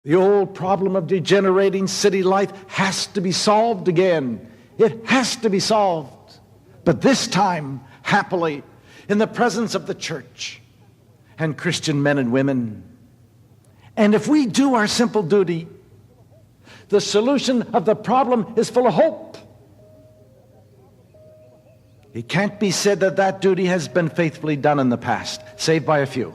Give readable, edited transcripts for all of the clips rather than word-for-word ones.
The old problem of degenerating city life has to be solved again. It has to be solved. But this time, happily, in the presence of the church and Christian men and women. And if we do our simple duty, the solution of the problem is full of hope. It can't be said that that duty has been faithfully done in the past, save by a few.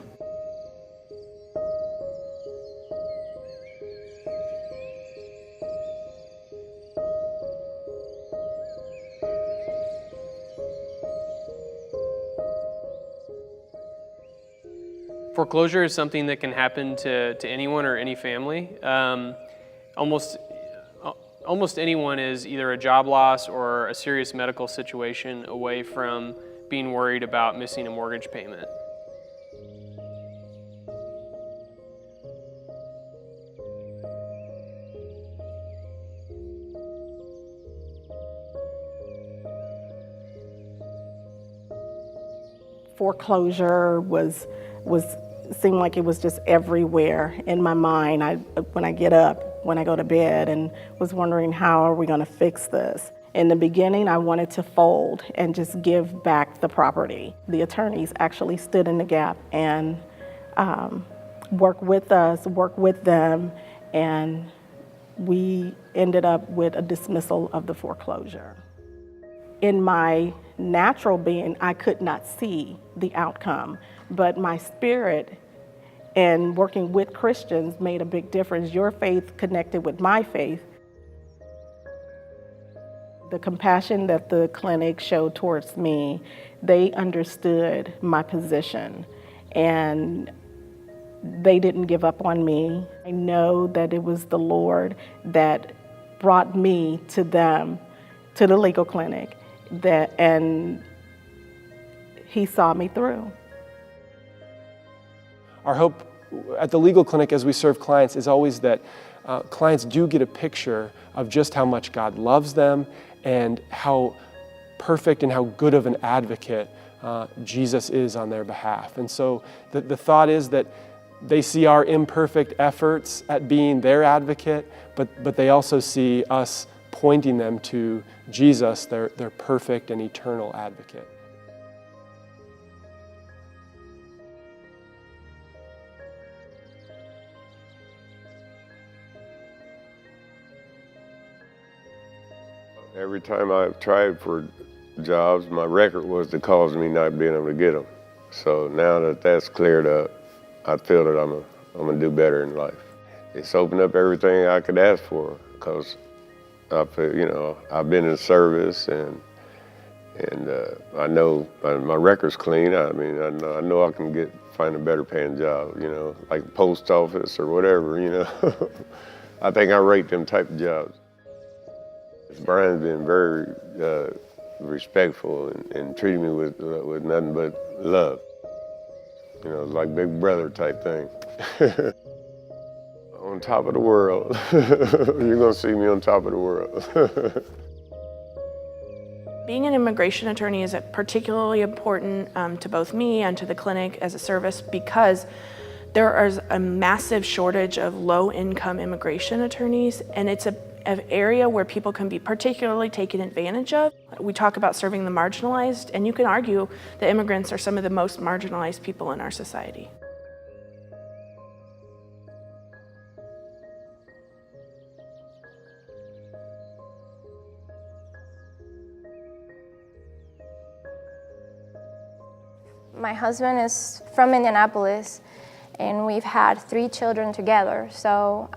Foreclosure is something that can happen to anyone or any family. Almost anyone is either a job loss or a serious medical situation away from being worried about missing a mortgage payment. Foreclosure seemed like it was just everywhere in my mind. When I get up, when I go to bed, and was wondering, how are we going to fix this? In the beginning, I wanted to fold and just give back the property. The attorneys actually stood in the gap and worked with us, worked with them, and we ended up with a dismissal of the foreclosure. In my natural being, I could not see the outcome, but my spirit and working with Christians made a big difference. Your faith connected with my faith. The compassion that the clinic showed towards me, they understood my position, and they didn't give up on me. I know that it was the Lord that brought me to them, to the legal clinic, and He saw me through. Our hope at the legal clinic as we serve clients is always that clients do get a picture of just how much God loves them and how perfect and how good of an advocate Jesus is on their behalf. And so the thought is that they see our imperfect efforts at being their advocate, but they also see us pointing them to Jesus, their perfect and eternal advocate. Every time I tried for jobs, my record was the cause of me not being able to get them. So now that that's cleared up, I feel that I'm gonna do better in life. It's opened up everything I could ask for, because I feel, I've been in service and I know my record's clean. I mean, I know I can find a better paying job, like post office or whatever, I think I rate them type of jobs. Brian's been very respectful and treated me with nothing but love. Like big brother type thing. On top of the world. You're gonna see me on top of the world. Being an immigration attorney is particularly important to both me and to the clinic as a service, because there is a massive shortage of low-income immigration attorneys, and it's an area where people can be particularly taken advantage of. We talk about serving the marginalized, and you can argue that immigrants are some of the most marginalized people in our society. My husband is from Indianapolis, and we've had 3 children together. So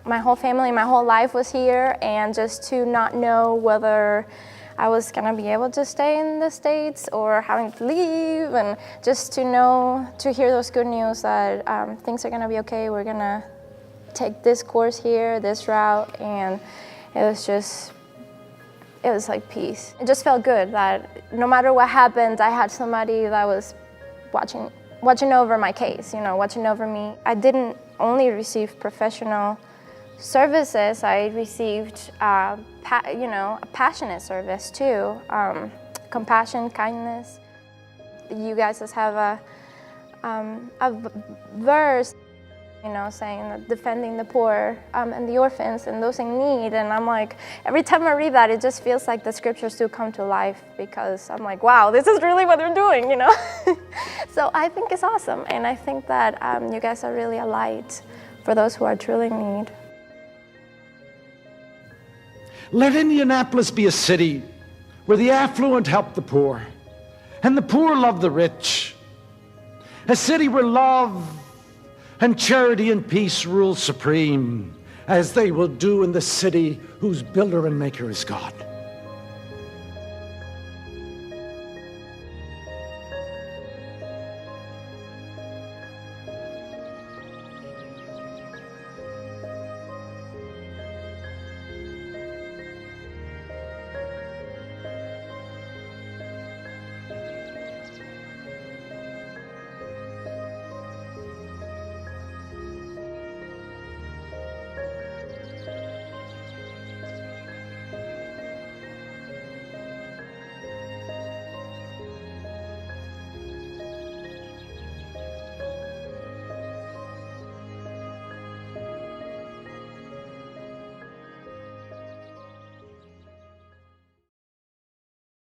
my whole family, my whole life was here, and just to not know whether I was gonna be able to stay in the States or having to leave, and just to hear those good news that things are gonna be okay, we're gonna take this course here, this route, and it was like peace. It just felt good that no matter what happened, I had somebody that was watching over my case, watching over me. I didn't only receive professional services, I received a passionate service too. Compassion, kindness. You guys just have a verse. saying that defending the poor and the orphans and those in need. And I'm like, every time I read that, it just feels like the scriptures do come to life, because I'm like, wow, this is really what they're doing, So I think it's awesome. And I think that you guys are really a light for those who are truly in need. Let Indianapolis be a city where the affluent help the poor and the poor love the rich. A city where love and charity and peace rule supreme, as they will do in the city whose builder and maker is God.